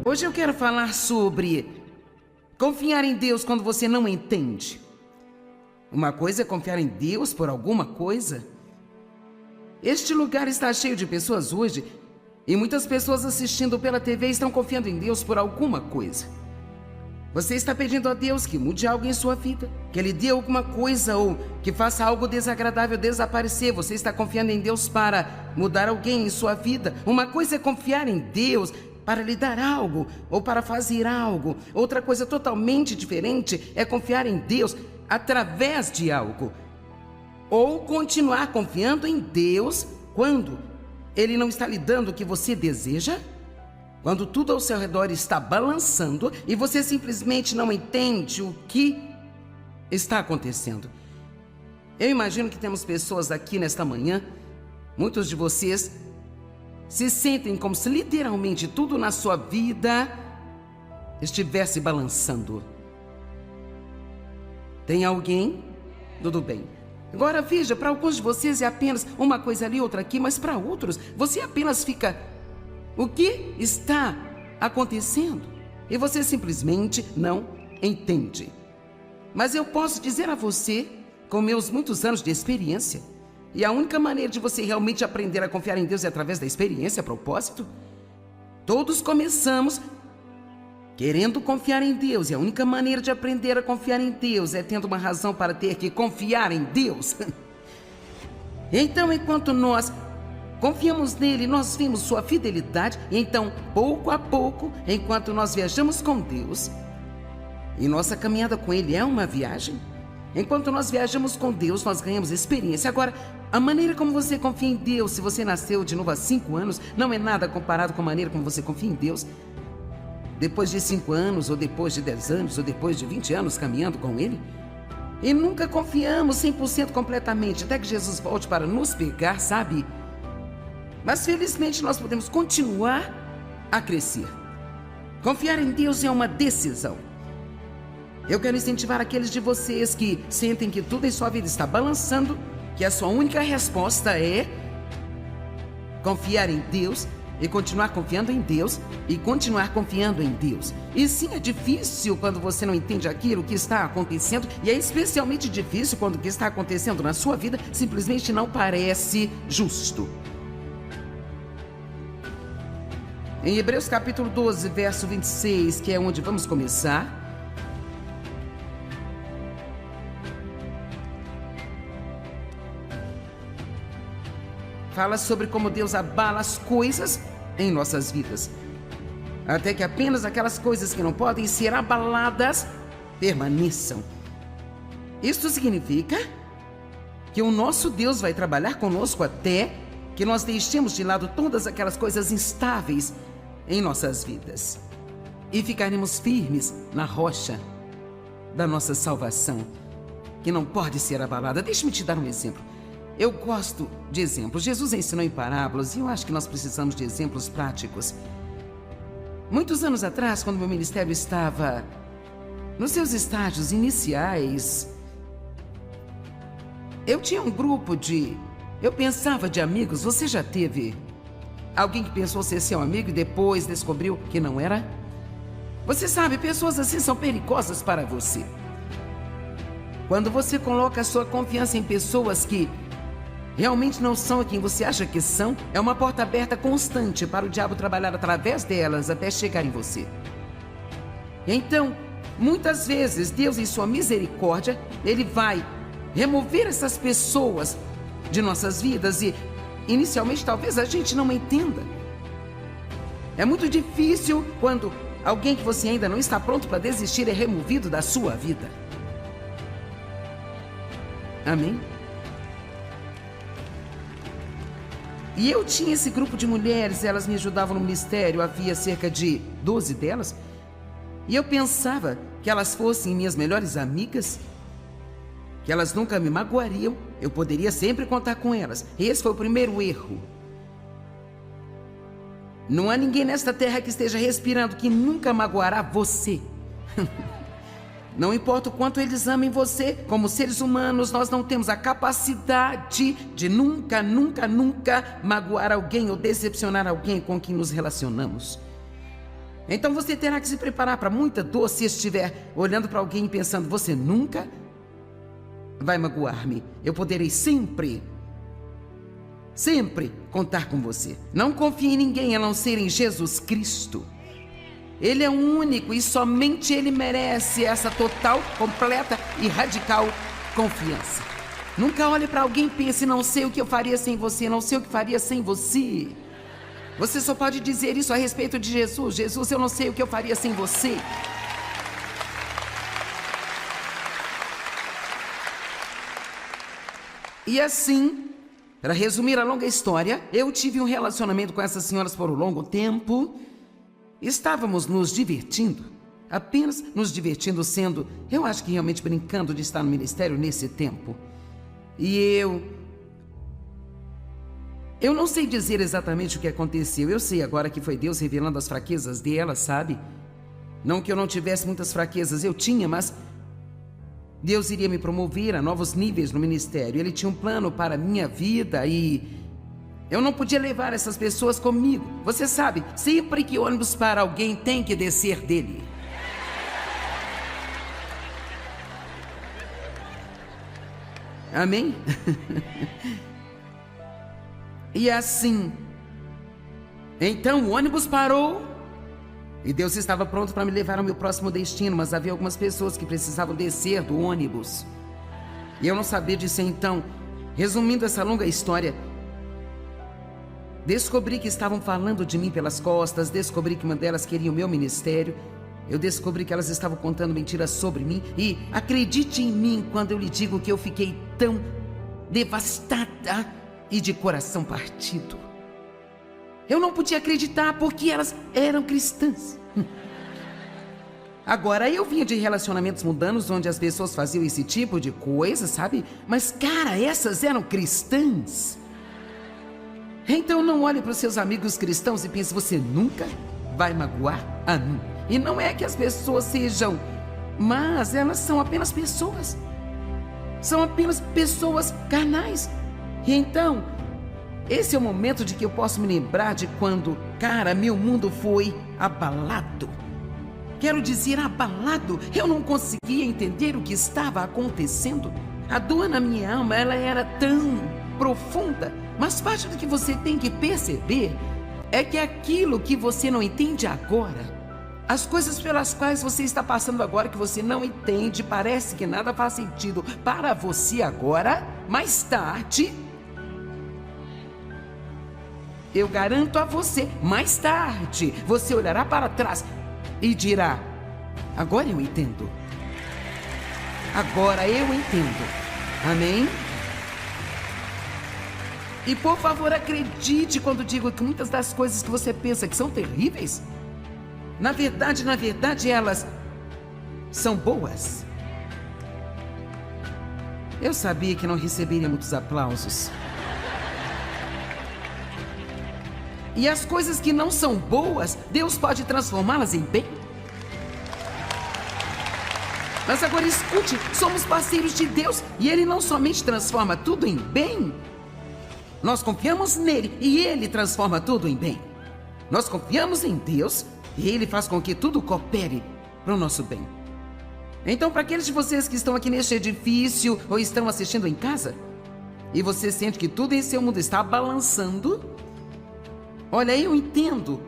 Hoje eu quero falar sobre confiar em Deus quando você não entende. Uma coisa é confiar em Deus por alguma coisa. Este lugar está cheio de pessoas hoje e muitas pessoas assistindo pela TV estão confiando em Deus por alguma coisa. Você está pedindo a Deus que mude algo em sua vida, que Ele dê alguma coisa ou que faça algo desagradável desaparecer. Você está confiando em Deus para mudar alguém em sua vida. Uma coisa é confiar em Deus para lhe dar algo ou para fazer algo. Outra coisa totalmente diferente é confiar em Deus através de algo. Ou continuar confiando em Deus quando Ele não está lhe dando o que você deseja. Quando tudo ao seu redor está balançando e você simplesmente não entende o que está acontecendo. Eu imagino que temos pessoas aqui nesta manhã, muitos de vocês se sentem como se literalmente tudo na sua vida estivesse balançando. Tem alguém? Tudo bem. Agora veja, para alguns de vocês é apenas uma coisa ali, outra aqui, mas para outros você apenas fica: o que está acontecendo? E você simplesmente não entende. Mas eu posso dizer a você, com meus muitos anos de experiência, e a única maneira de você realmente aprender a confiar em Deus é através da experiência, a propósito. Todos começamos querendo confiar em Deus, e a única maneira de aprender a confiar em Deus é tendo uma razão para ter que confiar em Deus. Então, enquanto nós confiamos nele, nós vimos sua fidelidade. Então, pouco a pouco, enquanto nós viajamos com Deus, e nossa caminhada com Ele é uma viagem, enquanto nós viajamos com Deus, nós ganhamos experiência. Agora, a maneira como você confia em Deus, se você nasceu de novo há 5 anos, não é nada comparado com a maneira como você confia em Deus depois de 5 anos, ou depois de 10 anos, ou depois de 20 anos caminhando com Ele. E nunca confiamos 100% completamente, até que Jesus volte para nos pegar, sabe? Mas felizmente nós podemos continuar a crescer. Confiar em Deus é uma decisão. Eu quero incentivar aqueles de vocês que sentem que tudo em sua vida está balançando, que a sua única resposta é confiar em Deus e continuar confiando em Deus e continuar confiando em Deus. E sim, é difícil quando você não entende aquilo que está acontecendo, e é especialmente difícil quando o que está acontecendo na sua vida simplesmente não parece justo. Em Hebreus capítulo 12, verso 26, que é onde vamos começar, fala sobre como Deus abala as coisas em nossas vidas, até que apenas aquelas coisas que não podem ser abaladas permaneçam. Isto significa que o nosso Deus vai trabalhar conosco até que nós deixemos de lado todas aquelas coisas instáveis em nossas vidas e ficaremos firmes na rocha da nossa salvação, que não pode ser abalada. Deixe-me te dar um exemplo. Eu gosto de exemplos. Jesus ensinou em parábolas e eu acho que nós precisamos de exemplos práticos. Muitos anos atrás, quando meu ministério estava nos seus estágios iniciais, eu tinha um grupo eu pensava de amigos. Você já teve alguém que pensou ser seu amigo e depois descobriu que não era? Você sabe, pessoas assim são perigosas para você. Quando você coloca a sua confiança em pessoas que realmente não são quem você acha que são, é uma porta aberta constante para o diabo trabalhar através delas até chegar em você. Então, muitas vezes, Deus, em sua misericórdia, Ele vai remover essas pessoas de nossas vidas e, inicialmente, talvez a gente não entenda. É muito difícil quando alguém que você ainda não está pronto para desistir é removido da sua vida. Amém? E eu tinha esse grupo de mulheres, elas me ajudavam no ministério, havia cerca de 12 delas, e eu pensava que elas fossem minhas melhores amigas, que elas nunca me magoariam, eu poderia sempre contar com elas. E esse foi o primeiro erro. Não há ninguém nesta terra que esteja respirando que nunca magoará você. Não importa o quanto eles amem você, como seres humanos, nós não temos a capacidade de nunca magoar alguém ou decepcionar alguém com quem nos relacionamos. Então você terá que se preparar para muita dor se estiver olhando para alguém e pensando: você nunca vai magoar-me. Eu poderei sempre contar com você. Não confie em ninguém a não ser em Jesus Cristo. Ele é o único e somente Ele merece essa total, completa e radical confiança. Nunca olhe para alguém e pense: não sei o que eu faria sem você, não sei o que faria sem você. Você só pode dizer isso a respeito de Jesus: Jesus, eu não sei o que eu faria sem você. E assim, para resumir a longa história, eu tive um relacionamento com essas senhoras por um longo tempo. Estávamos nos divertindo, apenas nos divertindo, sendo, eu acho que realmente brincando de estar no ministério nesse tempo. E eu não sei dizer exatamente o que aconteceu. Eu sei agora que foi Deus revelando as fraquezas dela, sabe? Não que eu não tivesse muitas fraquezas, eu tinha, mas Deus iria me promover a novos níveis no ministério. Ele tinha um plano para a minha vida e eu não podia levar essas pessoas comigo. Você sabe, sempre que ônibus para alguém tem que descer dele. Amém? E assim, então o ônibus parou e Deus estava pronto para me levar ao meu próximo destino, mas havia algumas pessoas que precisavam descer do ônibus. E eu não sabia disso. Então, resumindo essa longa história, descobri que estavam falando de mim pelas costas, descobri que uma delas queria o meu ministério, eu descobri que elas estavam contando mentiras sobre mim, e acredite em mim quando eu lhe digo que eu fiquei tão devastada e de coração partido. Eu não podia acreditar porque elas eram cristãs. Agora, eu vinha de relacionamentos mundanos onde as pessoas faziam esse tipo de coisa, sabe? Mas, cara, essas eram cristãs. Então não olhe para os seus amigos cristãos e pense: você nunca vai magoar a mim. E não é que as pessoas sejam más, elas são apenas pessoas. São apenas pessoas carnais. E então, esse é o momento de que eu posso me lembrar de quando, cara, meu mundo foi abalado. Quero dizer, abalado. Eu não conseguia entender o que estava acontecendo. A dor na minha alma, ela era tão profunda. Mas parte do que você tem que perceber é que aquilo que você não entende agora, as coisas pelas quais você está passando agora que você não entende, parece que nada faz sentido para você agora, mais tarde, eu garanto a você, mais tarde, você olhará para trás e dirá: agora eu entendo. Agora eu entendo. Amém? E por favor, acredite quando digo que muitas das coisas que você pensa que são terríveis, na verdade, elas são boas. Eu sabia que não receberia muitos aplausos. E as coisas que não são boas, Deus pode transformá-las em bem. Mas agora escute, somos parceiros de Deus e Ele não somente transforma tudo em bem. Nós confiamos nele e Ele transforma tudo em bem. Nós confiamos em Deus e Ele faz com que tudo coopere para o nosso bem. Então, para aqueles de vocês que estão aqui neste edifício ou estão assistindo em casa, e você sente que tudo em seu mundo está balançando, olha, eu entendo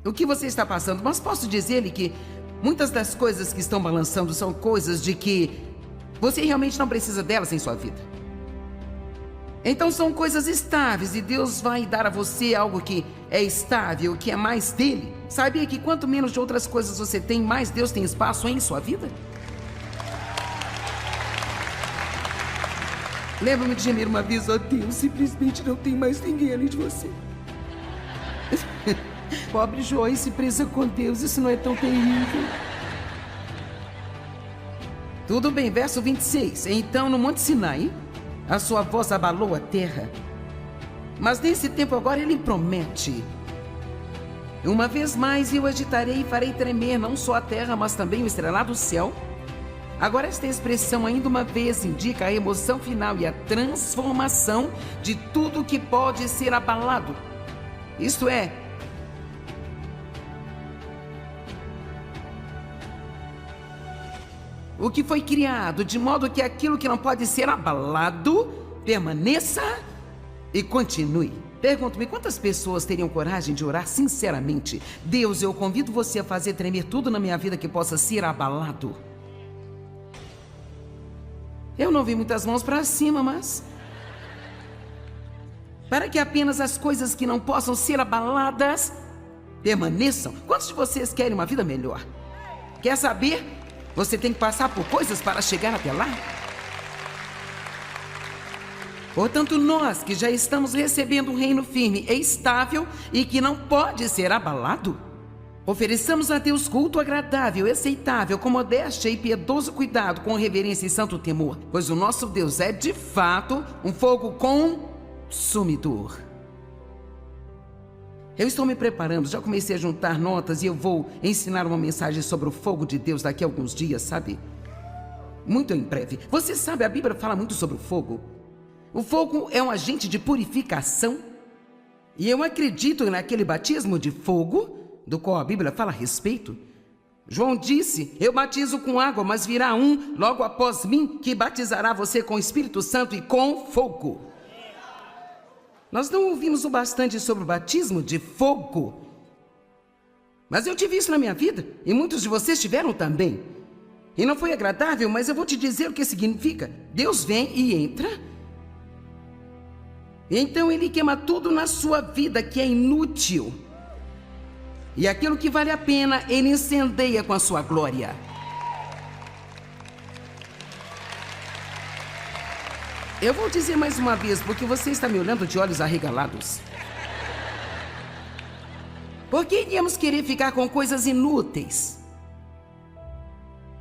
o que você está passando, mas posso dizer-lhe que muitas das coisas que estão balançando são coisas de que você realmente não precisa delas em sua vida. Então são coisas estáveis e Deus vai dar a você algo que é estável, que é mais dele. Sabia que quanto menos de outras coisas você tem, mais Deus tem espaço em sua vida? Lembro-me de gemer uma vez: ó Deus, simplesmente não tem mais ninguém além de você. Pobre Joyce, presa com Deus, isso não é tão terrível. Tudo bem, verso 26. Então no Monte Sinai, a sua voz abalou a terra. Mas nesse tempo agora Ele promete: uma vez mais eu agitarei e farei tremer não só a terra, mas também o estrelado céu. Agora esta expressão ainda uma vez indica a emoção final e a transformação de tudo que pode ser abalado. Isto é, o que foi criado, de modo que aquilo que não pode ser abalado permaneça e continue. Pergunto-me, quantas pessoas teriam coragem de orar sinceramente? Deus, eu convido você a fazer tremer tudo na minha vida que possa ser abalado. Eu não vi muitas mãos para cima, mas... para que apenas as coisas que não possam ser abaladas permaneçam. Quantos de vocês querem uma vida melhor? Quer saber? Você tem que passar por coisas para chegar até lá. Portanto, nós que já estamos recebendo um reino firme e estável e que não pode ser abalado, ofereçamos a Deus culto agradável, aceitável, com modéstia e piedoso cuidado, com reverência e santo temor, pois o nosso Deus é, de fato, um fogo consumidor. Eu estou me preparando, já comecei a juntar notas e eu vou ensinar uma mensagem sobre o fogo de Deus daqui a alguns dias, sabe? Muito em breve. Você sabe, a Bíblia fala muito sobre o fogo. O fogo é um agente de purificação. E eu acredito naquele batismo de fogo, do qual a Bíblia fala a respeito. João disse, eu batizo com água, mas virá um logo após mim, que batizará você com o Espírito Santo e com fogo. Nós não ouvimos o bastante sobre o batismo de fogo. Mas eu tive isso na minha vida, e muitos de vocês tiveram também. E não foi agradável, mas eu vou te dizer o que significa. Deus vem e entra... então ele queima tudo na sua vida que é inútil. E aquilo que vale a pena, ele incendeia com a sua glória. Eu vou dizer mais uma vez, porque você está me olhando de olhos arregalados. Por que iríamos querer ficar com coisas inúteis?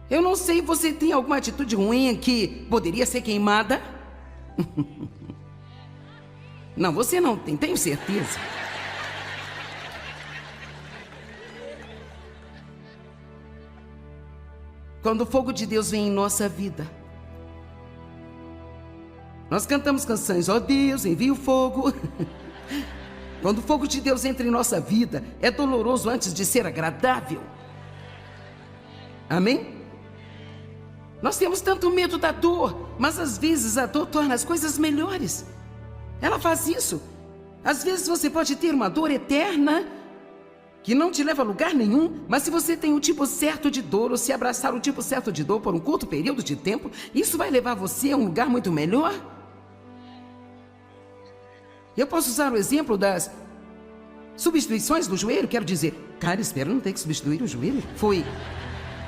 Eu não sei, você tem alguma atitude ruim que poderia ser queimada? Não, você não tem, tenho certeza. Quando o fogo de Deus vem em nossa vida, nós cantamos canções, ó Deus, envia o fogo. Quando o fogo de Deus entra em nossa vida, é doloroso antes de ser agradável. Amém? Nós temos tanto medo da dor, mas às vezes a dor torna as coisas melhores. Ela faz isso. Às vezes você pode ter uma dor eterna que não te leva a lugar nenhum, mas se você tem o tipo certo de dor ou se abraçar o tipo certo de dor por um curto período de tempo, isso vai levar você a um lugar muito melhor. Eu posso usar o exemplo das substituições do joelho, quero dizer, cara, espero não ter que substituir o joelho. Foi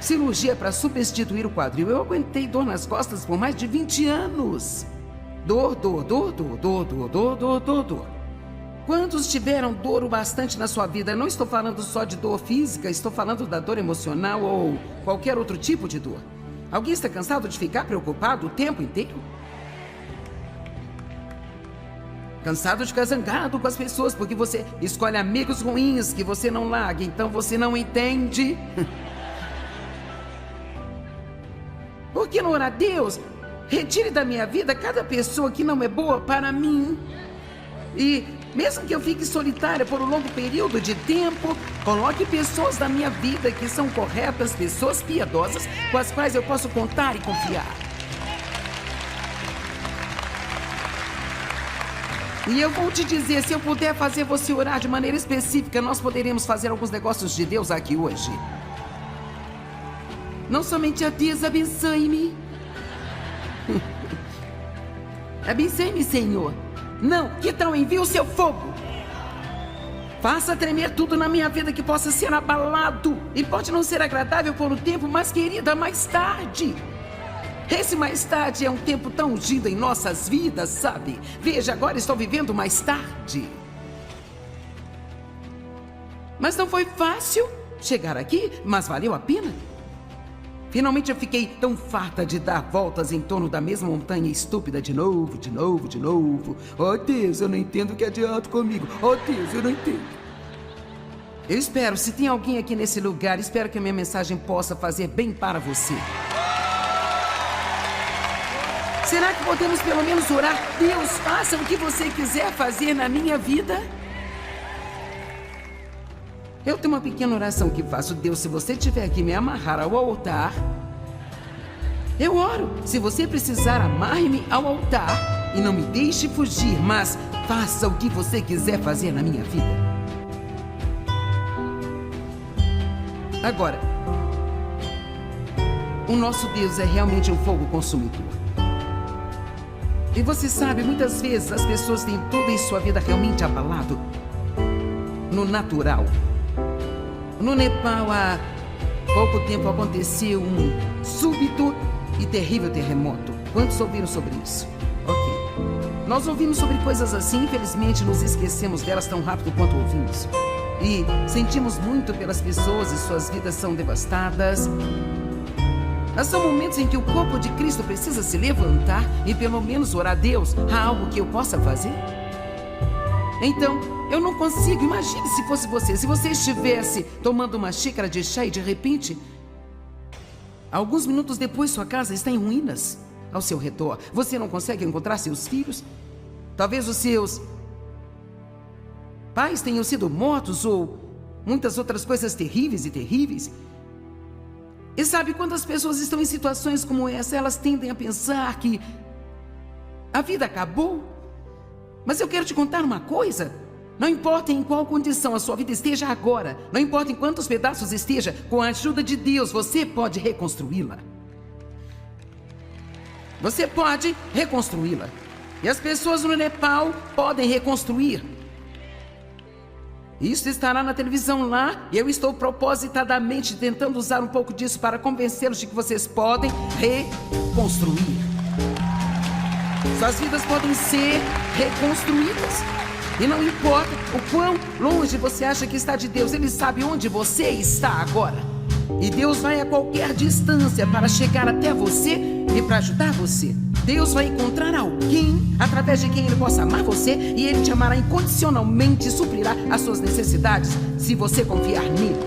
cirurgia para substituir o quadril. Eu aguentei dor nas costas por mais de 20 anos. Dor. Quantos tiveram dor o bastante na sua vida? Não estou falando só de dor física, estou falando da dor emocional ou qualquer outro tipo de dor. Alguém está cansado de ficar preocupado o tempo inteiro? Cansado de ficar zangado com as pessoas porque você escolhe amigos ruins que você não larga, então você não entende? Por que não orar a Deus? Retire da minha vida cada pessoa que não é boa para mim. E mesmo que eu fique solitária por um longo período de tempo, coloque pessoas na minha vida que são corretas, pessoas piedosas, com as quais eu posso contar e confiar. E eu vou te dizer, se eu puder fazer você orar de maneira específica, nós poderemos fazer alguns negócios de Deus aqui hoje. Não somente a Deus, abençoe-me. Abençoe-me, Senhor. Não, que tal envie o seu fogo? Faça tremer tudo na minha vida que possa ser abalado. E pode não ser agradável por um tempo, mas querida, mais tarde. Esse mais tarde é um tempo tão ungido em nossas vidas, sabe? Veja, agora estou vivendo mais tarde. Mas não foi fácil chegar aqui, mas valeu a pena. Finalmente eu fiquei tão farta de dar voltas em torno da mesma montanha estúpida de novo. Oh Deus, eu não entendo o que adianta comigo. Oh Deus, eu não entendo. Eu espero, se tem alguém aqui nesse lugar, espero que a minha mensagem possa fazer bem para você. Será que podemos pelo menos orar? Deus, faça o que você quiser fazer na minha vida. Eu tenho uma pequena oração que faço. Deus, se você tiver que me amarrar ao altar, Eu oro. Se você precisar, amarre-me ao altar e não me deixe fugir, mas faça o que você quiser fazer na minha vida. Agora, o nosso Deus é realmente um fogo consumidor. E você sabe, muitas vezes as pessoas têm tudo em sua vida realmente abalado no natural. No Nepal, há pouco tempo aconteceu um súbito e terrível terremoto. Quantos ouviram sobre isso? Ok. Nós ouvimos sobre coisas assim, infelizmente nos esquecemos delas tão rápido quanto ouvimos. E sentimos muito pelas pessoas e suas vidas são devastadas. Mas são momentos em que o corpo de Cristo precisa se levantar e pelo menos orar a Deus. Há algo que eu possa fazer? Então, eu não consigo. Imagine se fosse você. Se você estivesse tomando uma xícara de chá e de repente, alguns minutos depois, sua casa está em ruínas ao seu redor. Você não consegue encontrar seus filhos. Talvez os seus pais tenham sido mortos ou muitas outras coisas terríveis e terríveis. E sabe, quando as pessoas estão em situações como essa, elas tendem a pensar que a vida acabou. Mas eu quero te contar uma coisa. Não importa em qual condição a sua vida esteja agora, não importa em quantos pedaços esteja, com a ajuda de Deus, você pode reconstruí-la. Você pode reconstruí-la. E as pessoas no Nepal podem reconstruir. Isso estará na televisão lá, e eu estou propositadamente tentando usar um pouco disso para convencê-los de que vocês podem reconstruir. Suas vidas podem ser reconstruídas. E não importa o quão longe você acha que está de Deus, Ele sabe onde você está agora. E Deus vai a qualquer distância para chegar até você e para ajudar você. Deus vai encontrar alguém através de quem Ele possa amar você, e Ele te amará incondicionalmente e suprirá as suas necessidades se você confiar nele.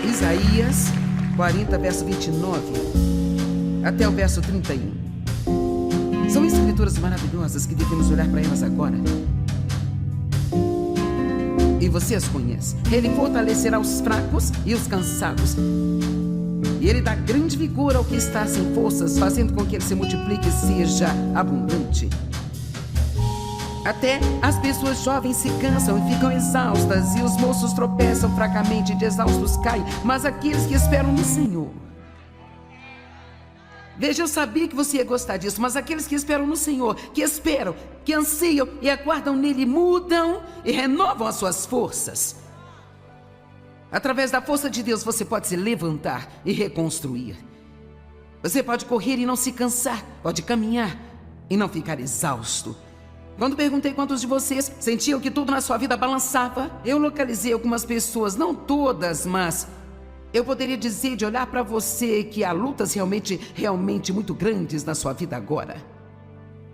Isaías 40, verso 29 até o verso 31. São escrituras maravilhosas que devemos olhar para elas agora. E você as conhece. Ele fortalecerá os fracos e os cansados. E Ele dá grande vigor ao que está sem forças, fazendo com que ele se multiplique e seja abundante. Até as pessoas jovens se cansam e ficam exaustas, e os moços tropeçam fracamente e de exaustos caem, mas aqueles que esperam no Senhor... Veja, eu sabia que você ia gostar disso, mas aqueles que esperam no Senhor, que esperam, que anseiam e aguardam nele, mudam e renovam as suas forças. Através da força de Deus, você pode se levantar e reconstruir. Você pode correr e não se cansar, pode caminhar e não ficar exausto. Quando perguntei quantos de vocês sentiam que tudo na sua vida balançava, eu localizei algumas pessoas, não todas, mas eu poderia dizer de olhar para você que há lutas realmente muito grandes na sua vida agora.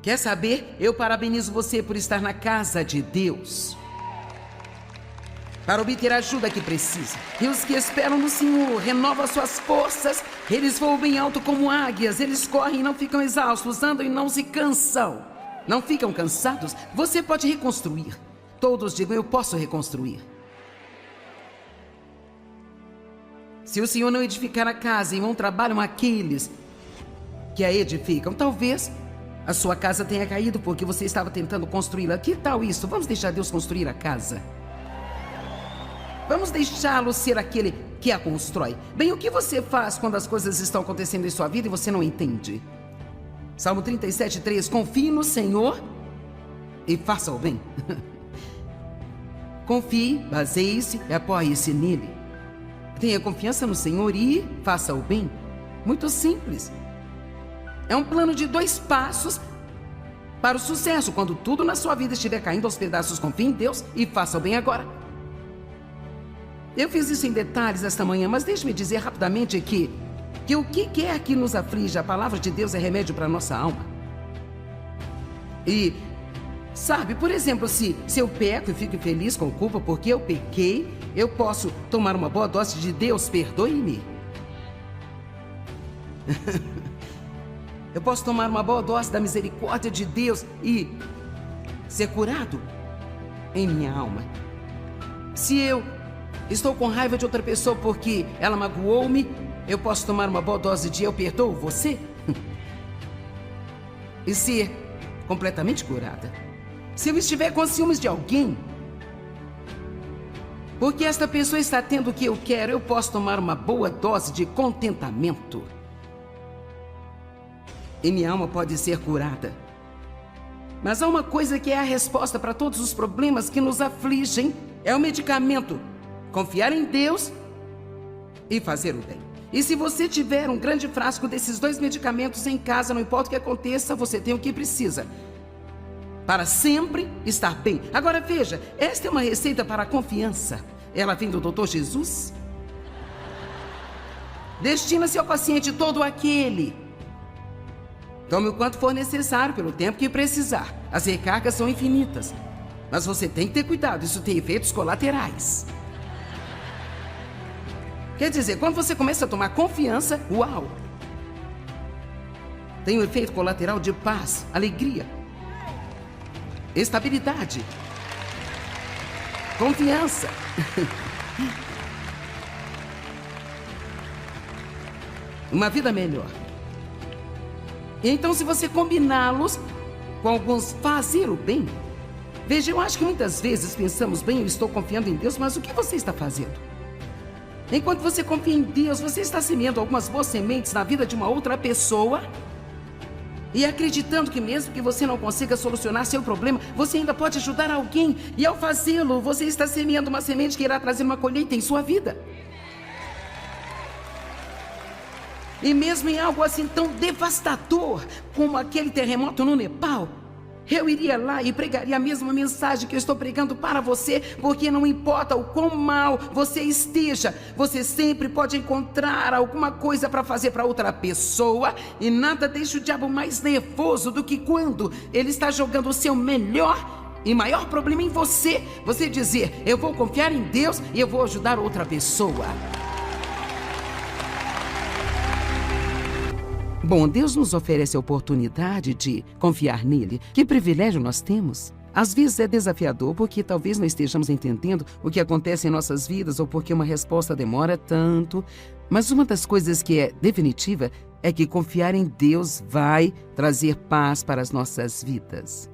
Quer saber? Eu parabenizo você por estar na casa de Deus, para obter a ajuda que precisa. E os que esperam no Senhor renovam as suas forças. Eles voam bem alto como águias. Eles correm e não ficam exaustos, andam e não se cansam. Não ficam cansados. Você pode reconstruir. Todos digam, eu posso reconstruir. Se o Senhor não edificar a casa, em vão trabalham aqueles que a edificam. Talvez a sua casa tenha caído porque você estava tentando construí-la. Que tal isso? Vamos deixar Deus construir a casa. Vamos deixá-lo ser aquele que a constrói. Bem, o que você faz quando as coisas estão acontecendo em sua vida e você não entende? Salmo 37:3. Confie no Senhor e faça o bem. Confie, baseie-se e apoie-se nele. Tenha confiança no Senhor e faça o bem. Muito simples. É um plano de 2 passos para o sucesso. Quando tudo na sua vida estiver caindo aos pedaços, confie em Deus e faça o bem agora. Eu fiz isso em detalhes esta manhã, mas deixe-me dizer rapidamente que o que quer que nos aflige, a palavra de Deus é remédio para a nossa alma. E, sabe, por exemplo, se eu peco e fico feliz com culpa porque eu pequei, eu posso tomar uma boa dose de Deus, perdoe-me. Eu posso tomar uma boa dose da misericórdia de Deus e ser curado em minha alma. Se eu estou com raiva de outra pessoa porque ela magoou-me, eu posso tomar uma boa dose de eu perdoo você e ser completamente curada. Se eu estiver com ciúmes de alguém, porque esta pessoa está tendo o que eu quero, eu posso tomar uma boa dose de contentamento. E minha alma pode ser curada. Mas há uma coisa que é a resposta para todos os problemas que nos afligem, é o medicamento. Confiar em Deus e fazer o bem. E se você tiver um grande frasco desses 2 medicamentos em casa, não importa o que aconteça, você tem o que precisa para sempre estar bem. Agora veja, esta é uma receita para a confiança. Ela vem do Dr. Jesus. Destina-se ao paciente todo aquele. Tome o quanto for necessário, pelo tempo que precisar. As recargas são infinitas. Mas você tem que ter cuidado, isso tem efeitos colaterais. Quer dizer, quando você começa a tomar confiança, uau! Tem um efeito colateral de paz, alegria, estabilidade, confiança. Uma vida melhor. Então, se você combiná-los com alguns fazer o bem, veja, eu acho que muitas vezes pensamos, bem, eu estou confiando em Deus, mas o que você está fazendo? Enquanto você confia em Deus, você está semeando algumas boas sementes na vida de uma outra pessoa e acreditando que mesmo que você não consiga solucionar seu problema, você ainda pode ajudar alguém. E ao fazê-lo, você está semeando uma semente que irá trazer uma colheita em sua vida. E mesmo em algo assim tão devastador como aquele terremoto no Nepal, eu iria lá e pregaria a mesma mensagem que eu estou pregando para você, porque não importa o quão mal você esteja, você sempre pode encontrar alguma coisa para fazer para outra pessoa, e nada deixa o diabo mais nervoso do que quando ele está jogando o seu melhor e maior problema em você. Você dizer, eu vou confiar em Deus e eu vou ajudar outra pessoa. Bom, Deus nos oferece a oportunidade de confiar nele. Que privilégio nós temos! Às vezes é desafiador porque talvez não estejamos entendendo o que acontece em nossas vidas ou porque uma resposta demora tanto. Mas uma das coisas que é definitiva é que confiar em Deus vai trazer paz para as nossas vidas.